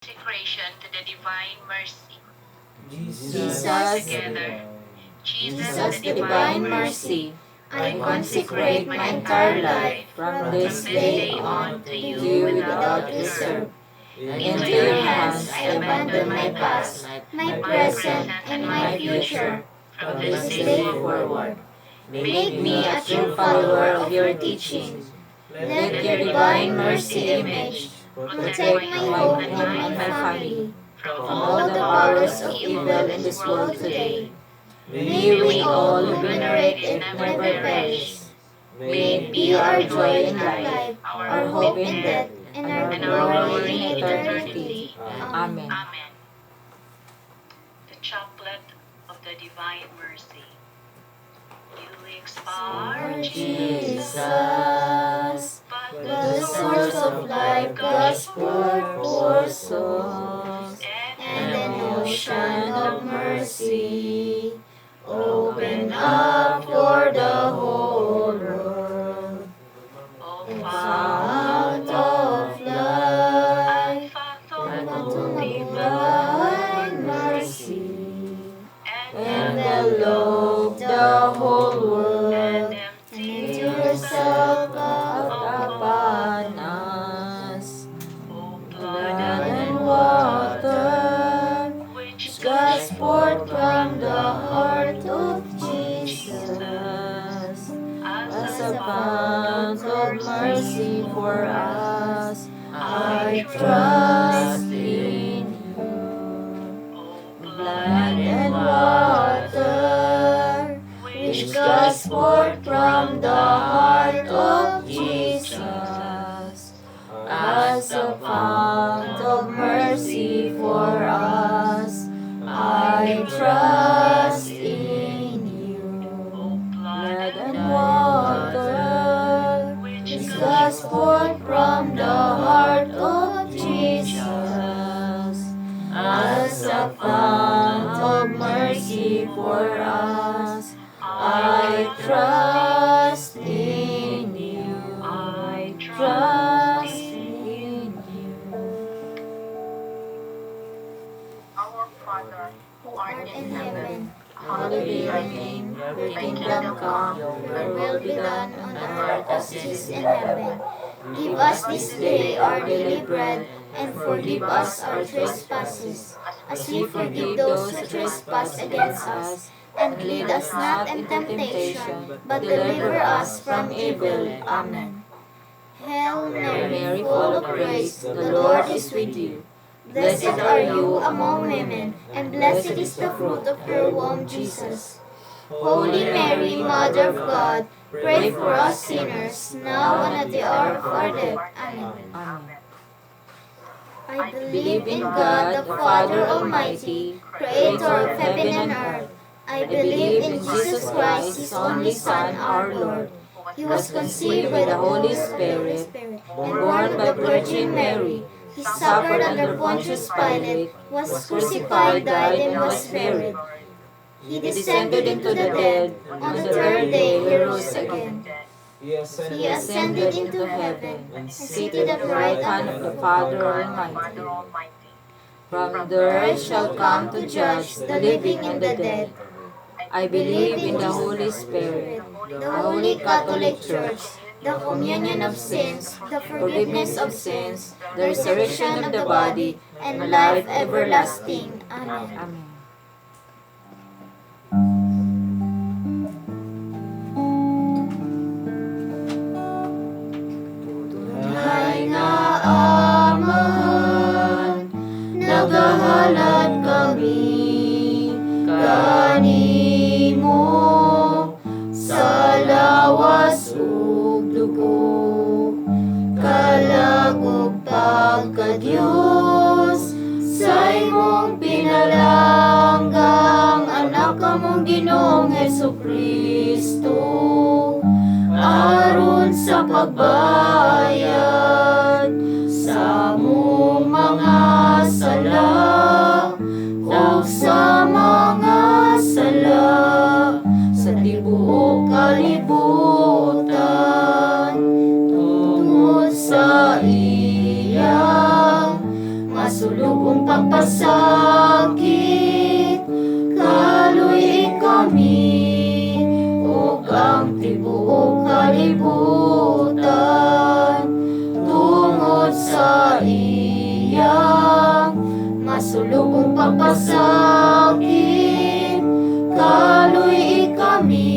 consecration to the divine mercy. Jesus, Together, Jesus, the divine mercy, I consecrate my entire life from this day on to you without reserve. Into your hands I abandon my past, my present, and my future from this day forward. Make me a true follower of your teaching. Let your divine mercy image protect my home and my family from all the powers of evil in this world today. May we all who venerate it never perish. May it be our joy in life, our hope in death, and our glory in eternity. Amen. Amen. The chaplet of the divine mercy. You expired, Jesus, but the source of life, God's poor souls, and an ocean of mercy, open up for the whole world. O Fount of life, Father, to divine mercy, and envelop the whole world, and and yourself upon us. O Blood blood and water, which gush forth from the heart of Jesus, as a fount of mercy for us. I trust in you. Blood and water, which gush forth from the heart of Jesus, as a fount of mercy for us. I trust in you. Blood and water, which gush forth from the heart of Jesus, as a fount of mercy for us. I trust in you. I trust in you. Our Father, who art in heaven, Hallowed be your name, your kingdom come, your will be done on earth as it is in heaven. Give us this day our daily bread, and forgive us our trespasses, as we forgive those who trespass against us. And lead us not in temptation, but deliver us from evil. Amen. Hail Mary, full of grace, the Lord is with you. Blessed are you among women, and blessed is the fruit of your womb, Jesus. Holy Mary, Mother of God, pray for us sinners, now and at the hour of our death. Amen. I believe in God, the Father Almighty, creator of heaven and earth. I believe in Jesus Christ, His only Son, our Lord. He was conceived by the Holy Spirit, and born by Virgin Mary. He suffered under Pontius Pilate, was crucified, died, and was buried. He descended into the dead. On the third day he rose again. He ascended into heaven, and seated at the right hand of the Father Almighty. From there shall come to judge the living and the dead. I believe in the Holy Spirit, the Holy Catholic Church, the communion of sins, the forgiveness of sins, the resurrection of the body, and life everlasting. Amen. Tunay na Ama, naghahalad kami kanimo sa lawas ug dugo, kalagop pagka-Diyos sa imong pinalanggang anak kamong Ginoong Hesukristo, aron sa pagbayad sa among mga sala o sa mga sala sa tibuok kalibutan, tungod sa iyang masulog masulubong pagpasakit, kaluy kami, ug ang tibuok kalibutan, tungod sa iyang masulubong pagpasakit, kaluy kami,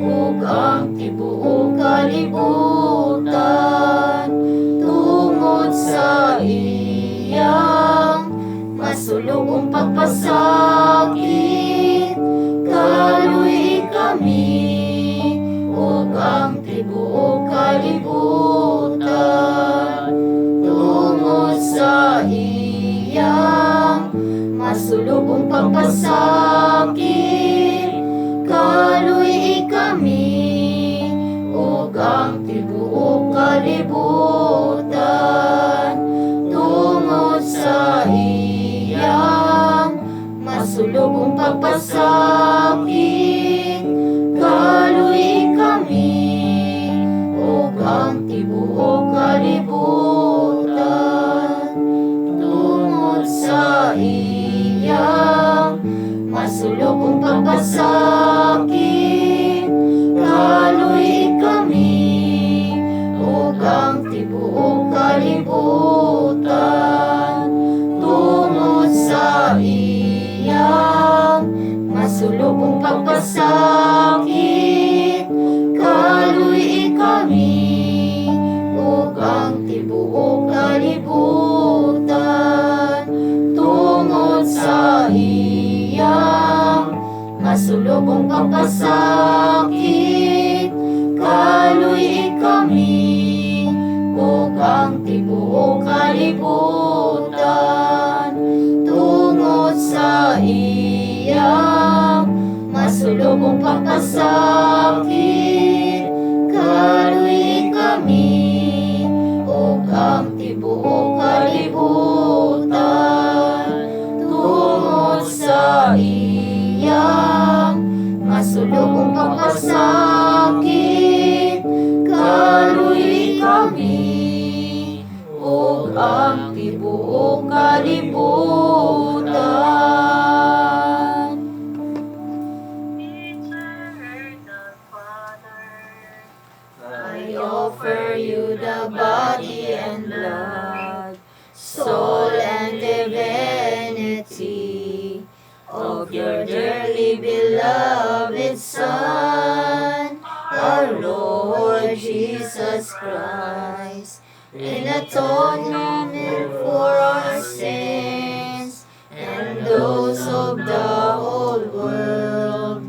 ug ang tibuok kalibutan, tungod sa iyang masulubong pagpasakit, kaluy kami, ug ang tibuok kalibutan, tungod sa iyang masulubong pagpasakit, kaluy kami, ug ang tibuok kalibutan, tungod sa iyang masulubong pagpasakit, kaluy kami, ug ang tibuok kalibutan, tungod sa iyang masulubong pagpasakit, kaluy kami, ug ang tibuok kalibutan, tungod sa iyang masulubong pagpasakit, kaluy kami, ug ang tibuok kalibutan, tungod sa iyang masulubong pagpasakit, kaluy kami, ug ang tibuok kalibutan, tungod sa iyang masulubong pagpasakit, kaluy kami, ug ang tibuok kalibutan, tungod sa iyang masulubong pagpasakit, kaluy kami, ug ang tibuok kalibutan. Eternal Father, I offer you the body and blood, soul and divinity of your dearly beloved Son, our Lord Jesus Christ, in atonement for our sins and those of the whole world,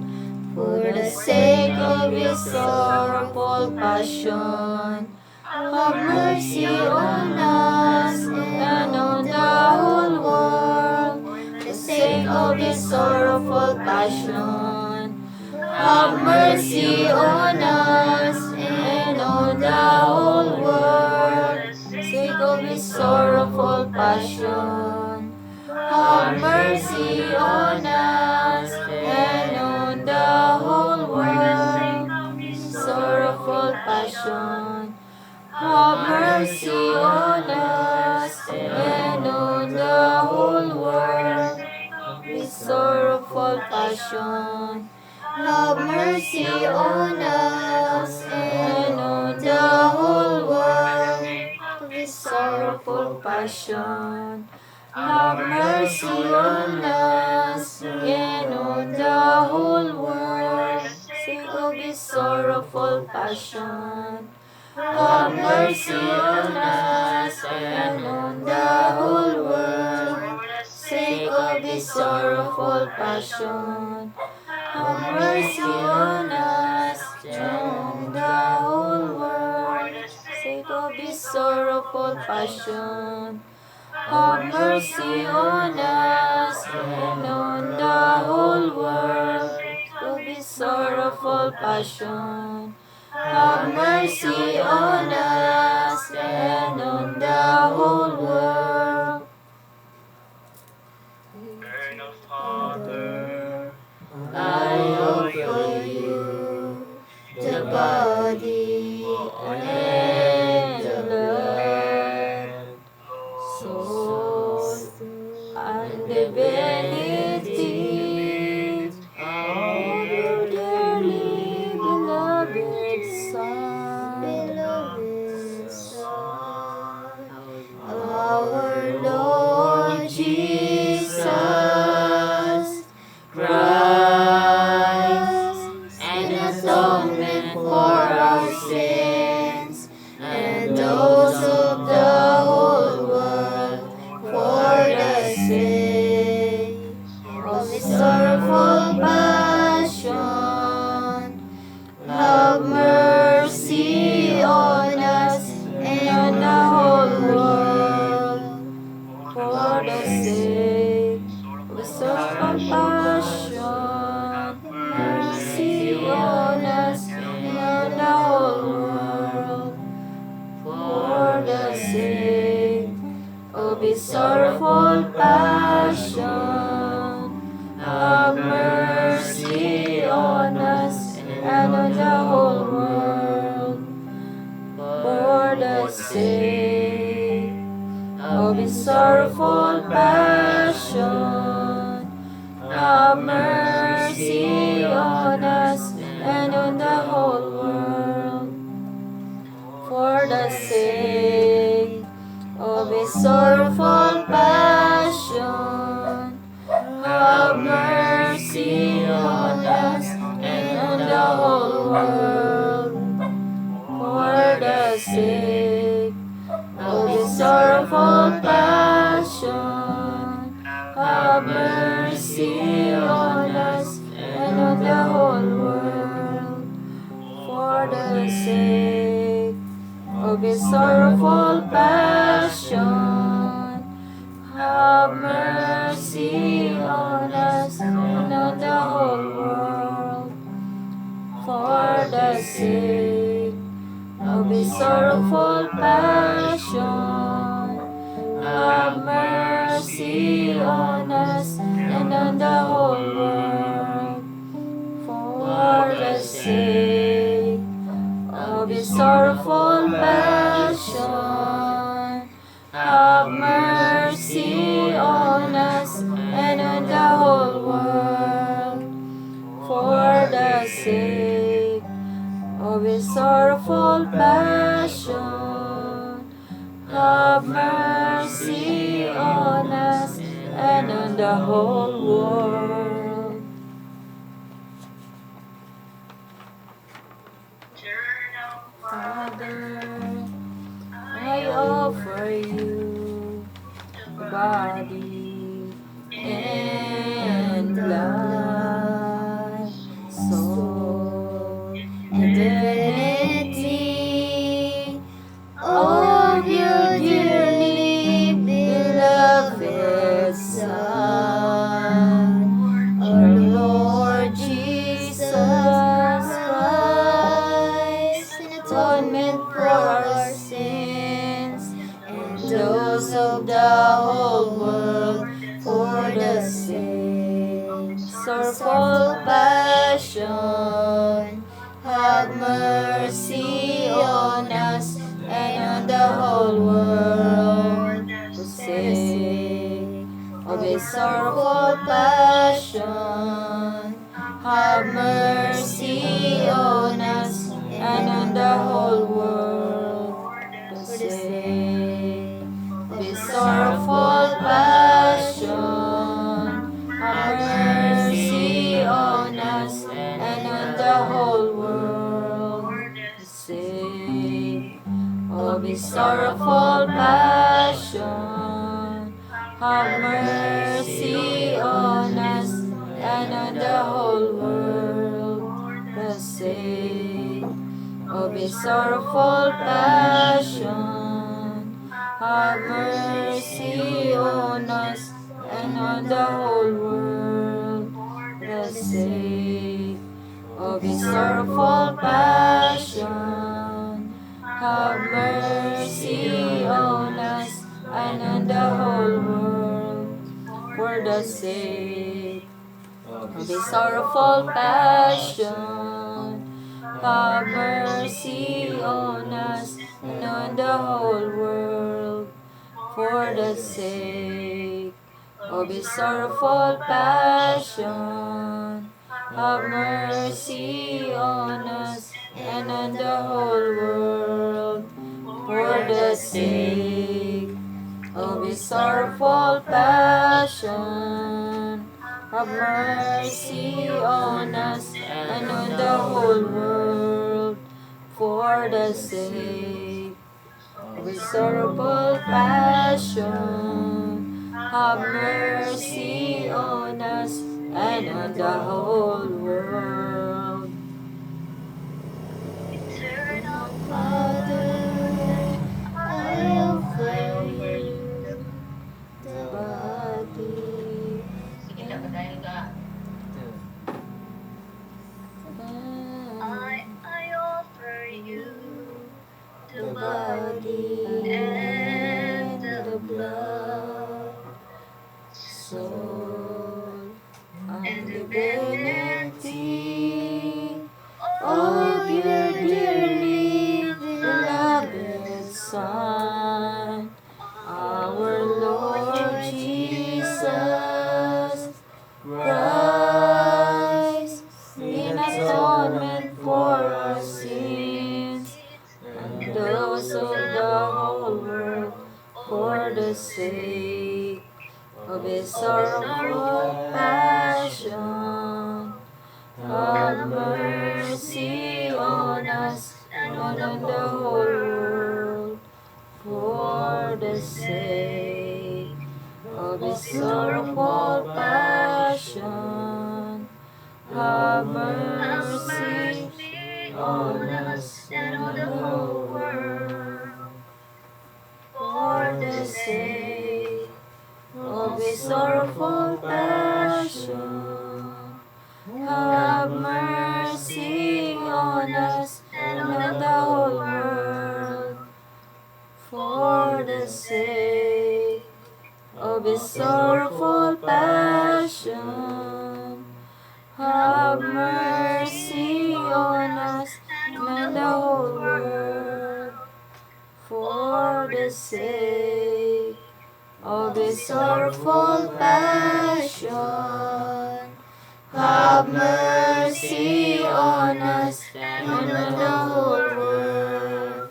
for the sake of his sorrowful passion. Have mercy on us and on the whole world, for the sake of his sorrowful passion. Have mercy on us and on the whole world, for the sake of his sorrowful passion. Have mercy on us and on the whole world, sorrowful passion. Have mercy on us and on the whole world, with sorrowful passion. Have mercy on us and on the whole world, with sorrowful passion. Have mercy on us and on the whole world, sake of his sorrowful passion. Have mercy on us and on the whole world, sake of his sorrowful passion. Have mercy on us and on the whole world, sake of his sorrowful passion. Have mercy on us and on the whole world, of his sorrowful passion. Have mercy on us and on the whole world. Eternal Father, I offer you the body and the blood, soul and divinity of your dearly beloved Son, our Lord Jesus Christ, an atonement for our sins and those of the whole world, for the sake of His sorrowful passion. Have mercy on us and the whole world, for the sake of His sorrowful passion. Mercy on us and the whole world, for the sake of His sorrowful passion. Have mercy on us and on the whole world, for the sake of His sorrowful passion. Have mercy on us and on the whole world, for the sake of His sorrowful passion. Have mercy on us and on the whole world, for the sake of His sorrowful passion. Have mercy on us and on the whole world, for the sake of His sorrowful passion. Have mercy on us and on the whole world, for the sake of His sorrowful passion. Have mercy on us and on the whole world, for the sake of His sorrowful passion. Have mercy on us and on the whole world, for the sake of His sorrowful passion. Have mercy on us and on the whole world. Father, I offer you the body and blood, soul and divinity of your dearly beloved Son, our Lord Jesus Christ, an atonement for our sins and those of the whole world, for the sake sorrowful passion. Have mercy on us and on the whole world, for sake of His sorrowful passion. Have mercy on us and on the whole world, for sake of His sorrowful passion. Have mercy on us and on the whole world, for sake of His sorrowful passion. Have mercy on us and on the whole world, for sake of His sorrowful passion. Have mercy on us and on the whole world, for sake of His sorrowful passion. Have mercy on us and on the whole world, for the sake of His sorrowful passion. Have mercy on us and on the whole world, for the sake of His sorrowful passion, have mercy on us and on the whole world. For the sake of His sorrowful passion, have mercy on us and on the whole world. For the sake of His sorrowful passion, have mercy on us and on the whole world. Eternal Father, I offer you the body Sige na, kadayon ka. I offer you the The body body and and the the blood, soul and and the divinity of of your your dearly dearly beloved beloved Son, our Lord Jesus Christ, in atonement for our sins and those of the whole world, for the sake of His sorrowful passion, have mercy on us and on the whole world. For the sake of His sorrowful passion, have mercy on us and on the whole world. For the sake of His sorrowful passion, have mercy on us and on the whole world. For the sake of His sorrowful passion, have mercy on us and on the whole world. For the sake of His sorrowful passion, have mercy on us and on the whole world.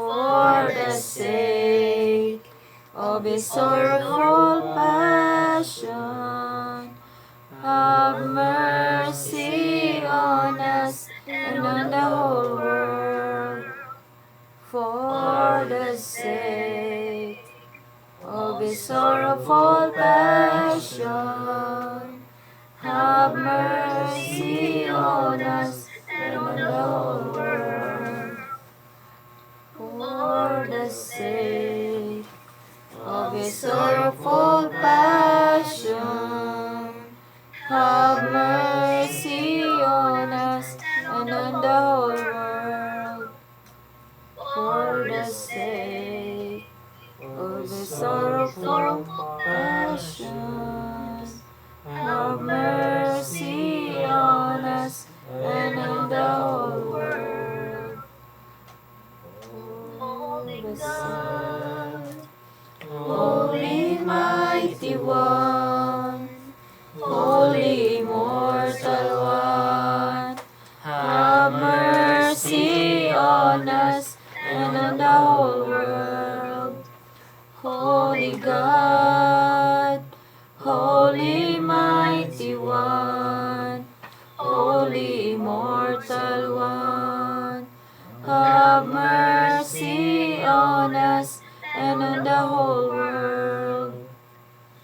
For the sake of His sorrowful passion, have mercy on us and on the whole world. For the sake of His sorrowful passion, have mercy on us and on the whole world. For the sake of His sorrowful passion, have mercy on us and on the whole world. For the sake of His sorrowful passion, have mercy on us and on the whole world. Holy God, Holy Mighty One, Holy Immortal One, have mercy on us and on the whole world. Holy God, Holy Mighty One, Holy Immortal One, have mercy on us and on the whole world.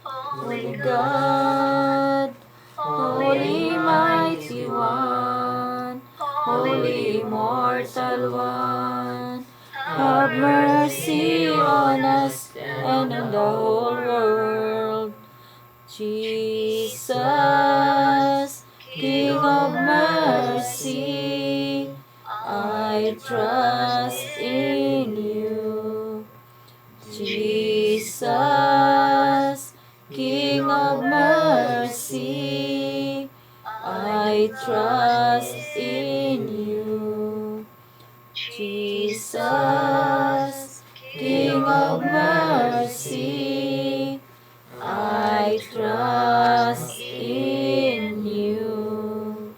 Holy God, Holy Mighty One, Holy Immortal One, have mercy on us and on the whole world. Jesus, King of mercy, I trust in you. Jesus, King of mercy, I trust in you. Jesus, King of mercy, I I trust in you.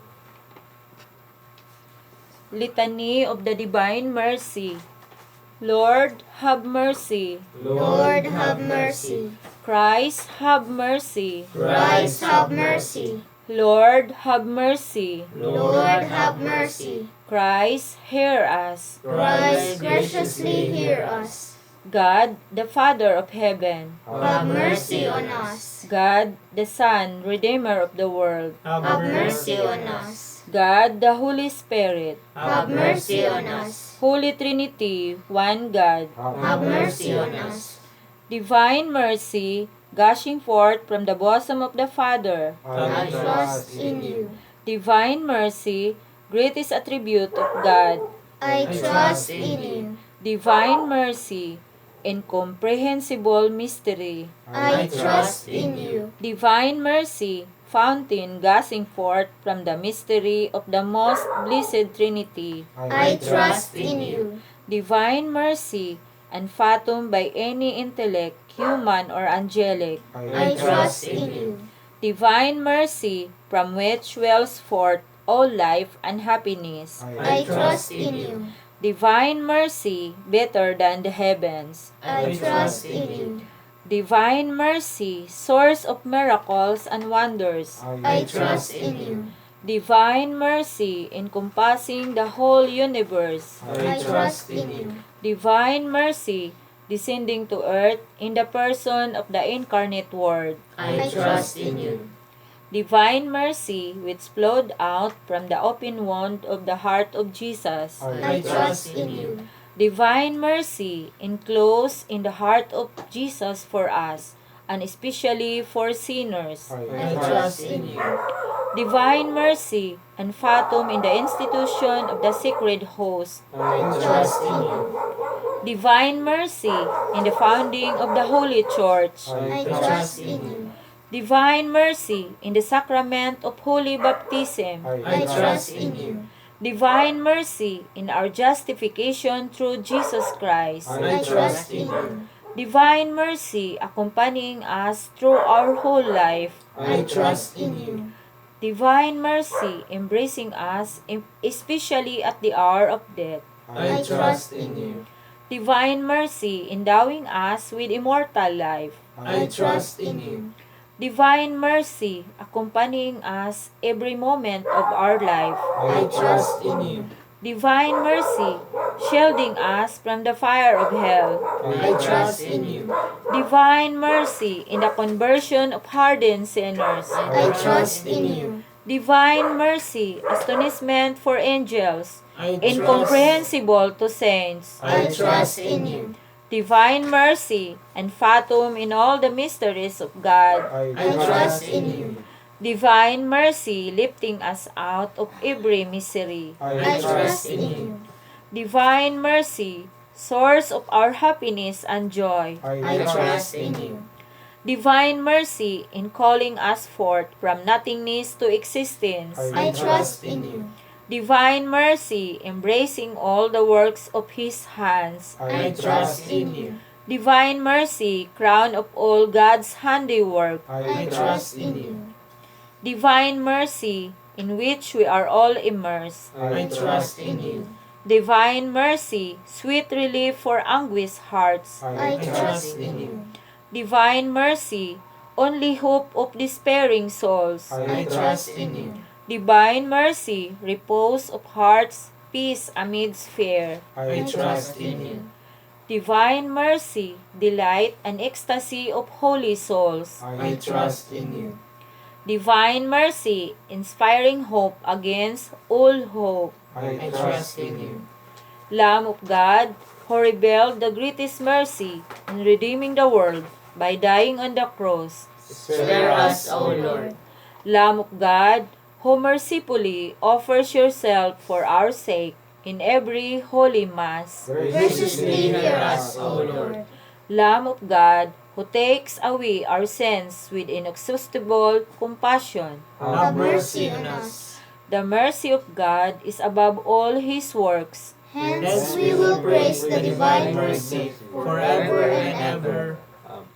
Litany of the Divine Mercy. Lord, have mercy. Lord, have mercy. Christ, have mercy. Christ, have mercy. Lord, have mercy. Lord, have mercy. Christ, hear us. Christ, graciously hear us. God, the Father of heaven. Have mercy on us. God, the Son, Redeemer of the world. Have mercy on us. God, the Holy Spirit. Have mercy on us. Holy Trinity, one God. Have mercy on us. Divine mercy, gushing forth from the bosom of the Father. I trust in you. Divine mercy, greatest attribute of God. I trust in you. Divine mercy, incomprehensible mystery. I trust in you. Divine mercy, fountain gushing forth from the mystery of the most blessed Trinity. I trust in you. Divine mercy, unfathomed by any intellect, human or angelic. I trust in you. Divine mercy, from which wells forth all life and happiness. I trust in you. Divine mercy, better than the heavens. I trust in you. Divine mercy, source of miracles and wonders. I trust in you. Divine mercy, encompassing the whole universe. I trust in you. Divine mercy, descending to earth in the person of the incarnate Word. I trust in you. Divine mercy, which flowed out from the open wound of the heart of Jesus. I trust in you. Divine mercy, enclosed in the heart of Jesus for us, and especially for sinners. I trust in you. Divine mercy, unfathomed in the institution of the sacred host. I trust in you. Divine mercy, in the founding of the Holy Church. I trust in you. Divine mercy, in the sacrament of holy baptism. I trust in you. Divine mercy, in our justification through Jesus Christ. I trust in you. Divine mercy, accompanying us through our whole life. I trust in you. Divine mercy, embracing us, especially at the hour of death. I trust in you. Divine mercy, endowing us with immortal life. I trust in you. Divine mercy, accompanying us every moment of our life. I trust in you. Divine mercy, shielding us from the fire of hell. I trust in you. Divine mercy, in the conversion of hardened sinners. I trust in you. Divine mercy, astonishment for angels, I incomprehensible to saints. I trust in you. Divine mercy, unfathomed in all the mysteries of God. I trust in you. Divine mercy, lifting us out of every misery. I trust in you. Divine mercy, source of our happiness and joy. I trust in you. Divine mercy, in calling us forth from nothingness to existence. I trust in you. Divine mercy, embracing all the works of His hands. I trust in you. Divine mercy, crown of all God's handiwork. I trust in you. Divine mercy, in which we are all immersed. I trust in you. Divine mercy, sweet relief for anguished hearts. I trust in you. Divine mercy, only hope of despairing souls. I trust in you. Divine mercy, repose of hearts, peace amidst fear. I trust in you. Divine mercy, delight and ecstasy of holy souls. I trust in you. Divine mercy, inspiring hope against all hope. I trust in you. Lamb of God, who revealed the greatest mercy in redeeming the world by dying on the cross. Spare us, O Lord. Lamb of God, who mercifully offers yourself for our sake in every holy Mass. Graciously hear us, O Lord. Lamb of God, who takes away our sins with inexhaustible compassion. Have mercy on us. The mercy of God is above all His works. Hence we will praise the divine mercy forever and ever.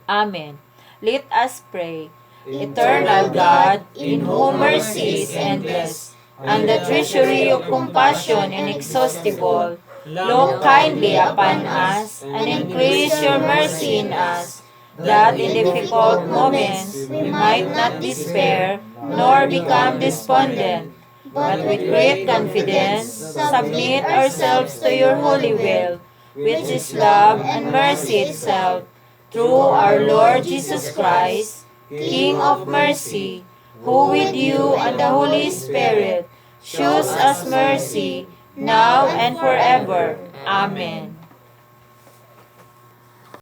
Amen. Let us pray. Eternal God, in whom mercy is endless, and the treasury of compassion inexhaustible, look kindly upon us, and increase your mercy in us, that in difficult moments we might not despair, nor become despondent, but with great confidence submit ourselves to your holy will, which is love and mercy itself, through our Lord Jesus Christ, King of mercy, who with you and the Holy Spirit shews us mercy, now and forever. Amen.